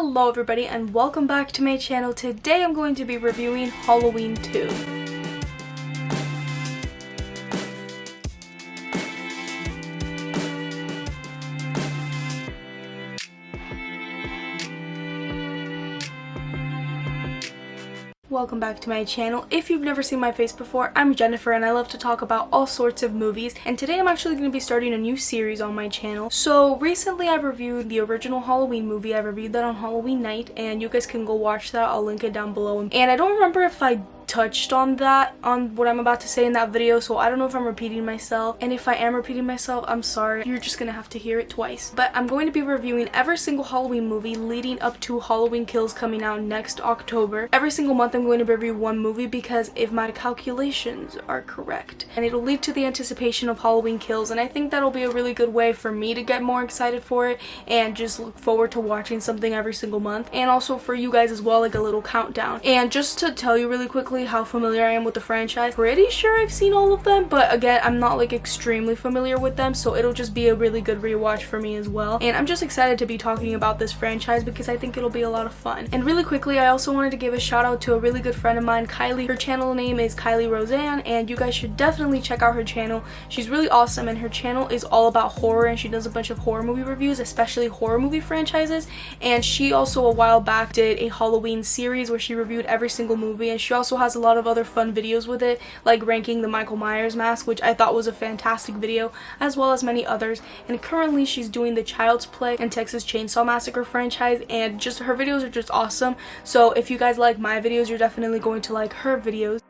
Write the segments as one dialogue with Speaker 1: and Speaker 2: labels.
Speaker 1: Hello everybody and welcome back to my channel. Today I'm going to be reviewing Halloween 2. Welcome back to my channel. If you've never seen my face before, I'm Jennifer and I love to talk about all sorts of movies, and today I'm actually going to be starting a new series on my channel. So recently I reviewed the original Halloween movie. I reviewed that on Halloween night and you guys can go watch that. I'll link it down below. And I don't remember if I touched on what I'm about to say in that video, so I don't know if I'm repeating myself, and if I am repeating myself, I'm sorry. You're just gonna have to hear it twice. But I'm going to be reviewing every single Halloween movie leading up to Halloween Kills coming out next October. Every single month I'm going to review one movie, because if my calculations are correct, and it'll lead to the anticipation of Halloween Kills, and I think that'll be a really good way for me to get more excited for it and just look forward to watching something every single month, and also for you guys as well, like a little countdown. And just to tell you really quickly how familiar I am with the franchise, pretty sure I've seen all of them, but again, I'm not like extremely familiar with them, so it'll just be a really good rewatch for me as well. And I'm just excited to be talking about this franchise because I think it'll be a lot of fun. And really quickly, I also wanted to give a shout out to a really good friend of mine, Kylie. Her channel name is Kylie Roseanne, and you guys should definitely check out her channel. She's really awesome, and her channel is all about horror, and she does a bunch of horror movie reviews, especially horror movie franchises. And she also a while back did a Halloween series where she reviewed every single movie, and she also has a lot of other fun videos with it, like ranking the Michael Myers mask, which I thought was a fantastic video, as well as many others. And currently she's doing the Child's Play and Texas Chainsaw Massacre franchise, and just her videos are just awesome. So if you guys like my videos, you're definitely going to like her videos.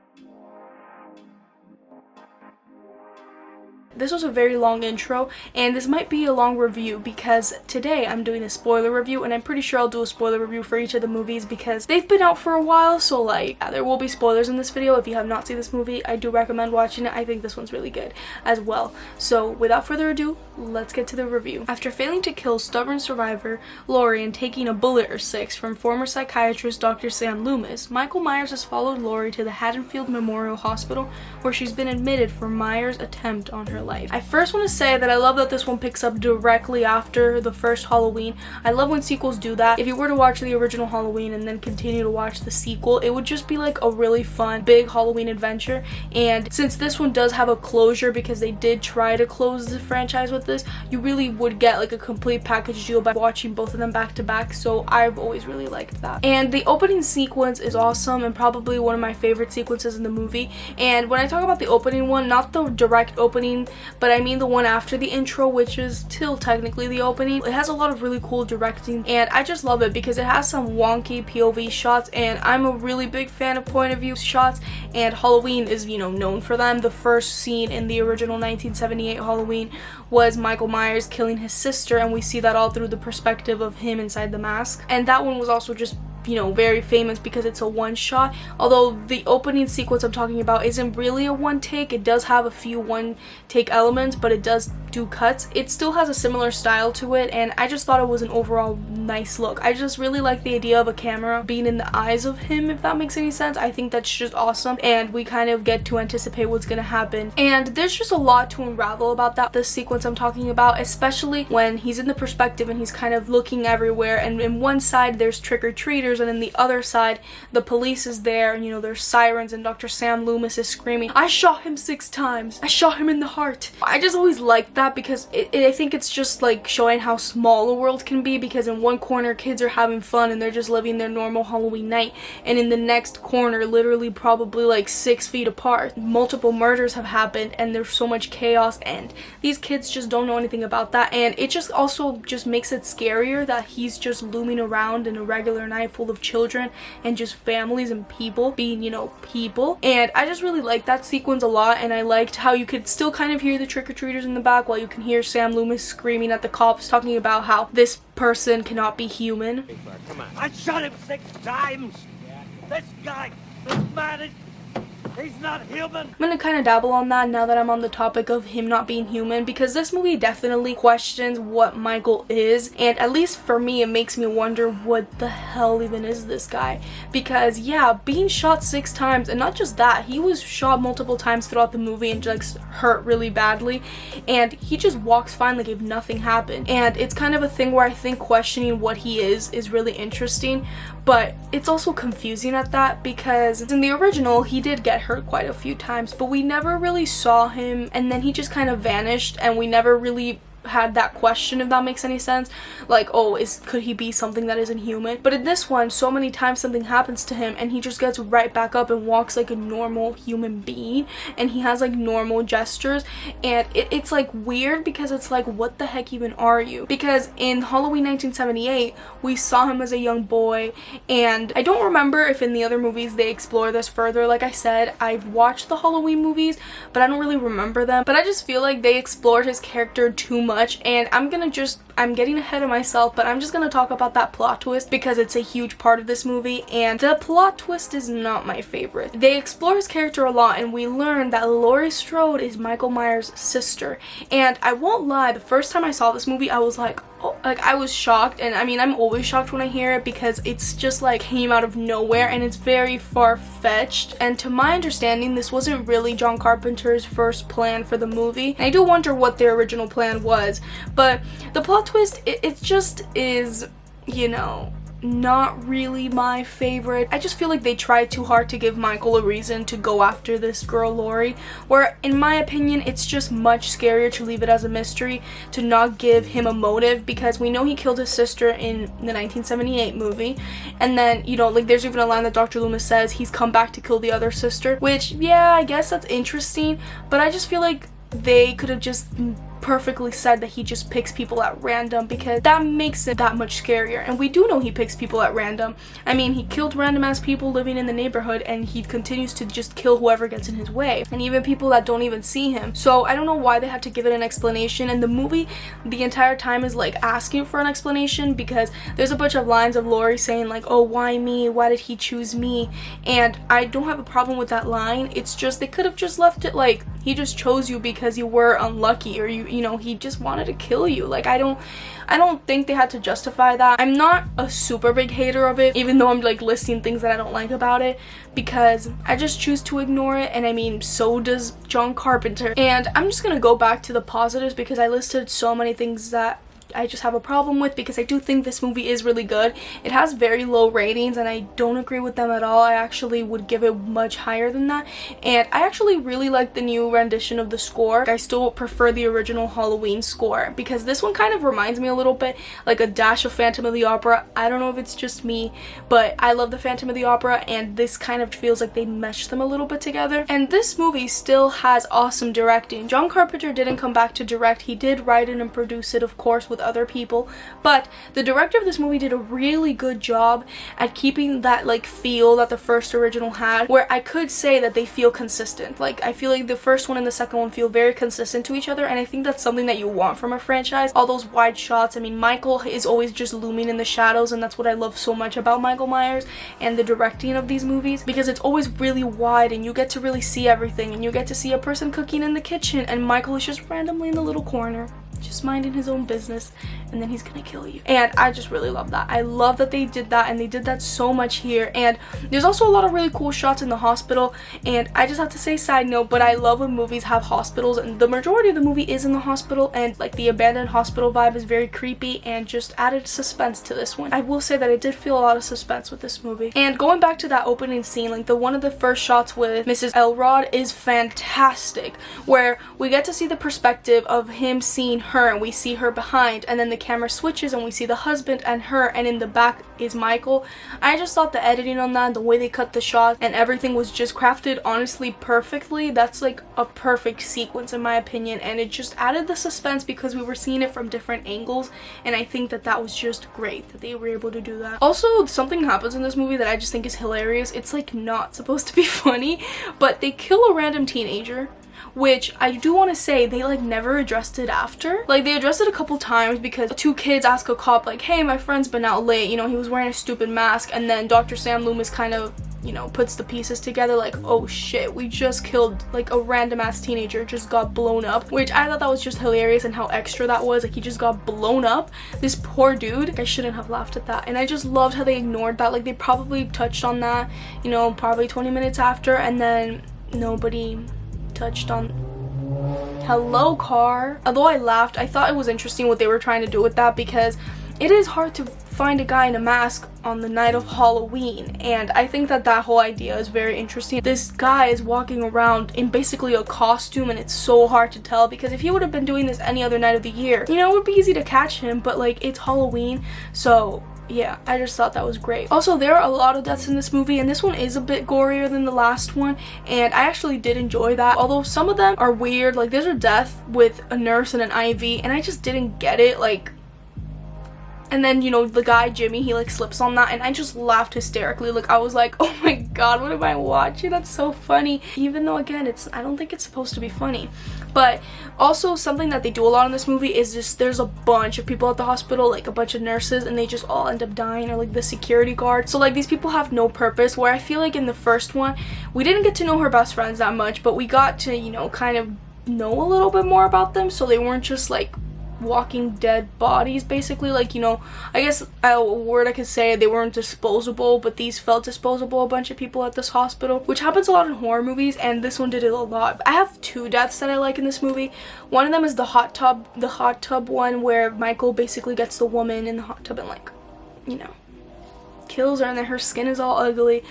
Speaker 1: This was a very long intro, and this might be a long review because today I'm doing a spoiler review, and I'm pretty sure I'll do a spoiler review for each of the movies because they've been out for a while, so like, yeah, there will be spoilers in this video. If you have not seen this movie, I do recommend watching it. I think this one's really good as well. So without further ado, let's get to the review. After failing to kill stubborn survivor Laurie and taking a bullet or 6 from former psychiatrist Dr. Sam Loomis, Michael Myers has followed Laurie to the Haddonfield Memorial Hospital, where she's been admitted for Myers' attempt on her life. I first want to say that I love that this one picks up directly after the first Halloween. I love when sequels do that. If you were to watch the original Halloween and then continue to watch the sequel, it would just be like a really fun, big Halloween adventure. And since this one does have a closure, because they did try to close the franchise with this, you really would get like a complete package deal by watching both of them back to back. So I've always really liked that. And the opening sequence is awesome and probably one of my favorite sequences in the movie. And when I talk about the opening one, not the direct opening, but I mean the one after the intro, which is still technically the opening, it has a lot of really cool directing, and I just love it because it has some wonky POV shots, and I'm a really big fan of point of view shots, and Halloween is, you know, known for them. The first scene in the original 1978 Halloween was Michael Myers killing his sister, and we see that all through the perspective of him inside the mask. And that one was also just, you know, very famous because it's a one shot, although the opening sequence I'm talking about isn't really a one take. It does have a few one take elements, but it does do cuts. It still has a similar style to it, and I just thought it was an overall nice look. I just really like the idea of a camera being in the eyes of him, if that makes any sense. I think that's just awesome, and we kind of get to anticipate what's gonna happen. And there's just a lot to unravel about this sequence I'm talking about, especially when he's in the perspective and he's kind of looking everywhere, and in one side there's trick-or-treaters, and in the other side the police is there, and you know, there's sirens, and Dr. Sam Loomis is screaming, "I shot him 6 times. I shot him in the heart." I just always liked that because I think it's just like showing how small the world can be, because in one corner kids are having fun and they're just living their normal Halloween night, and in the next corner, literally probably like 6 feet apart, multiple murders have happened and there's so much chaos, and these kids just don't know anything about that. And it just also just makes it scarier that he's just looming around in a regular night full of children and just families and people being, you know, people. And I just really liked that sequence a lot, and I liked how you could still kind of hear the trick-or-treaters in the back while you can hear Sam Loomis screaming at the cops, talking about how this person cannot be human.
Speaker 2: Come on. I shot him 6 times. This guy, this man is... He's not human.
Speaker 1: I'm gonna kind of dabble on that now that I'm on the topic of him not being human, because this movie definitely questions what Michael is, and at least for me it makes me wonder what the hell even is this guy. Because yeah, being shot 6 times, and not just that, he was shot multiple times throughout the movie and like hurt really badly, and he just walks fine like if nothing happened. And it's kind of a thing where I think questioning what he is really interesting, but it's also confusing at that, because in the original he did get hurt quite a few times, but we never really saw him, and then he just kind of vanished, and we never really had that question, if that makes any sense, like, oh, could he be something that isn't human? But in this one, so many times something happens to him and he just gets right back up and walks like a normal human being, and he has like normal gestures, and it's like weird, because it's like, what the heck even are you? Because in Halloween 1978 we saw him as a young boy, and I don't remember if in the other movies they explore this further. Like I said, I've watched the Halloween movies, but I don't really remember them, but I just feel like they explored his character too much, and I'm getting ahead of myself, but I'm just gonna talk about that plot twist because it's a huge part of this movie, and the plot twist is not my favorite. They explore his character a lot, and we learn that Laurie Strode is Michael Myers' sister, and I won't lie, the first time I saw this movie I was like, oh, like I was shocked, and I mean, I'm always shocked when I hear it because it's just like came out of nowhere, and it's very far-fetched, and to my understanding this wasn't really John Carpenter's first plan for the movie, and I do wonder what their original plan was. But the plot twist, it just is, you know, not really my favorite. I just feel like they tried too hard to give Michael a reason to go after this girl Laurie, where in my opinion it's just much scarier to leave it as a mystery, to not give him a motive, because we know he killed his sister in the 1978 movie, and then, you know, like there's even a line that Dr. Loomis says he's come back to kill the other sister, which, yeah, I guess that's interesting, but I just feel like they could have just perfectly said that he just picks people at random, because that makes it that much scarier, and we do know he picks people at random. I mean, he killed random ass people living in the neighborhood, and he continues to just kill whoever gets in his way, and even people that don't even see him. So I don't know why they had to give it an explanation, and the movie the entire time is like asking for an explanation, because there's a bunch of lines of Laurie saying like, oh, why me, why did he choose me? And I don't have a problem with that line. It's just they could have just left it like, he just chose you because you were unlucky, or you know, he just wanted to kill you. Like, I don't think they had to justify that. I'm not a super big hater of it, even though I'm like listing things that I don't like about it, because I just choose to ignore it, and I mean, so does John Carpenter. And I'm just gonna go back to the positives, because I listed so many things that I just have a problem with, because I do think this movie is really good. It has very low ratings, and I don't agree with them at all. I actually would give it much higher than that, and I actually really like the new rendition of the score. I still prefer the original Halloween score, because this one kind of reminds me a little bit like a dash of Phantom of the Opera. I don't know if it's just me, but I love the Phantom of the Opera, and this kind of feels like they meshed them a little bit together. And this movie still has awesome directing. John Carpenter didn't come back to direct. He did write it and produce it, of course, with other people, but the director of this movie did a really good job at keeping that like feel that the first original had, where I could say that they feel consistent. Like, I feel like the first one and the second one feel very consistent to each other, and I think that's something that you want from a franchise. All those wide shots, I mean, Michael is always just looming in the shadows, and that's what I love so much about Michael Myers and the directing of these movies, because it's always really wide, and you get to really see everything, and you get to see a person cooking in the kitchen, and Michael is just randomly in the little corner, just minding his own business, and then he's gonna kill you. And I just really love that. I love that they did that, and they did that so much here. And there's also a lot of really cool shots in the hospital, and I just have to say, side note, but I love when movies have hospitals, and the majority of the movie is in the hospital, and like the abandoned hospital vibe is very creepy and just added suspense to this one. I will say that I did feel a lot of suspense with this movie. And going back to that opening scene, like the one of the first shots with Mrs. Elrod is fantastic, where we get to see the perspective of him seeing her, and we see her behind, and then the camera switches and we see the husband and her, and in the back is Michael. I just thought the editing on that, the way they cut the shot, and everything was just crafted honestly perfectly. That's like a perfect sequence in my opinion, and it just added the suspense because we were seeing it from different angles, and I think that that was just great that they were able to do that. Also, something happens in this movie that I just think is hilarious. It's like not supposed to be funny, but they kill a random teenager, which I do want to say they like never addressed it after. Like, they addressed it a couple times because 2 kids ask a cop like, hey, my friend's been out late, you know, he was wearing a stupid mask, and then Dr. Sam Loomis kind of you know, puts the pieces together, like, oh shit, we just killed like a random ass teenager, just got blown up, which I thought that was just hilarious and how extra that was. Like, he just got blown up, this poor dude. Like, I shouldn't have laughed at that. And I just loved how they ignored that. Like, they probably touched on that, you know, probably 20 minutes after, and then nobody touched on hello car. Although I laughed, I thought it was interesting what they were trying to do with that, because it is hard to find a guy in a mask on the night of Halloween, and I think that that whole idea is very interesting. This guy is walking around in basically a costume, and it's so hard to tell, because if he would have been doing this any other night of the year, you know, it would be easy to catch him, but like, it's Halloween, so yeah, I just thought that was great. Also, there are a lot of deaths in this movie, and this one is a bit gorier than the last one, and I actually did enjoy that, although some of them are weird. Like, there's a death with a nurse and an IV, and I just didn't get it. Like, and then, you know, the guy Jimmy, he like slips on that, and I just laughed hysterically. Like, I was like, oh my god, what am I watching? That's so funny, even though again, I don't think it's supposed to be funny. But also, something that they do a lot in this movie is just, there's a bunch of people at the hospital, like a bunch of nurses, and they just all end up dying, or like the security guard. So like, these people have no purpose, where I feel like in the first one we didn't get to know her best friends that much, but we got to, you know, kind of know a little bit more about them, so they weren't just like walking dead bodies, basically. Like, you know, I guess a word I could say, they weren't disposable, but these felt disposable, a bunch of people at this hospital, which happens a lot in horror movies, and this one did it a lot. I have two deaths that I like in this movie. One of them is the hot tub one, where Michael basically gets the woman in the hot tub and, like, you know, kills her, and then her skin is all ugly.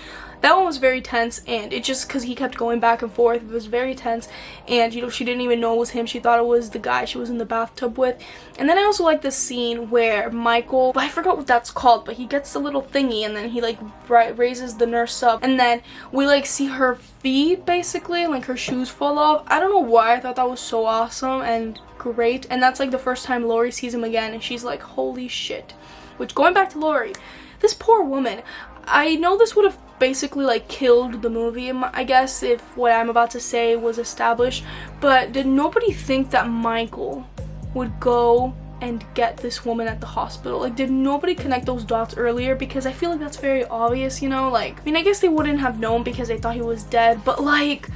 Speaker 1: That one was very tense, and it just, because he kept going back and forth, it was very tense, and, you know, she didn't even know it was him. She thought it was the guy she was in the bathtub with. And then I also like the scene where Michael, I forgot what that's called, but he gets the little thingy, and then he, like, raises the nurse up, and then we, like, see her feet, basically, and, like, her shoes fall off. I don't know why, I thought that was so awesome and great, and that's, like, the first time Laurie sees him again, and she's like, holy shit. Which, going back to Laurie, this poor woman, I know this would have basically like killed the movie, I guess, if what I'm about to say was established, but did nobody think that Michael would go and get this woman at the hospital? Like, did nobody connect those dots earlier? Because I feel like that's very obvious, you know? Like, I mean, I guess they wouldn't have known because they thought he was dead, but like,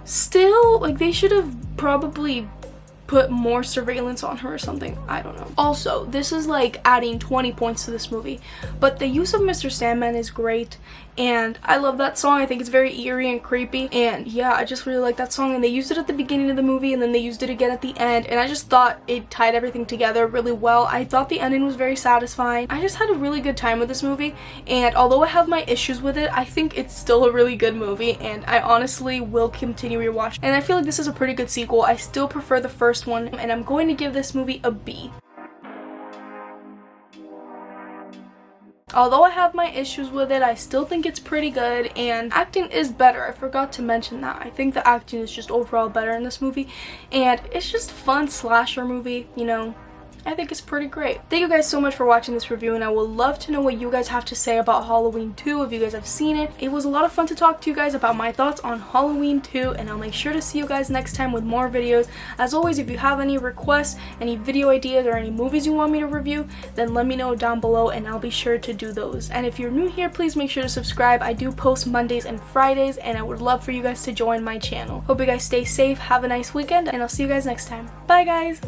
Speaker 1: still, like, they should have probably put more surveillance on her or something. I don't know. Also, this is like adding 20 points to this movie, but the use of Mr. Sandman is great, and I love that song. I think it's very eerie and creepy, and yeah, I just really like that song, and they used it at the beginning of the movie, and then they used it again at the end, and I just thought it tied everything together really well. I thought the ending was very satisfying. I just had a really good time with this movie, and although I have my issues with it, I think it's still a really good movie, and I honestly will continue rewatching. And I feel like this is a pretty good sequel. I still prefer the first one, and I'm going to give this movie a B. Although I have my issues with it, I still think it's pretty good, and acting is better. I forgot to mention that. I think the acting is just overall better in this movie, and it's just a fun slasher movie, you know. I think it's pretty great. Thank you guys so much for watching this review, and I would love to know what you guys have to say about Halloween 2, if you guys have seen it. It was a lot of fun to talk to you guys about my thoughts on Halloween 2, and I'll make sure to see you guys next time with more videos. As always, if you have any requests, any video ideas, or any movies you want me to review, then let me know down below, and I'll be sure to do those. And if you're new here, please make sure to subscribe. I do post Mondays and Fridays, and I would love for you guys to join my channel. Hope you guys stay safe, have a nice weekend, and I'll see you guys next time. Bye, guys!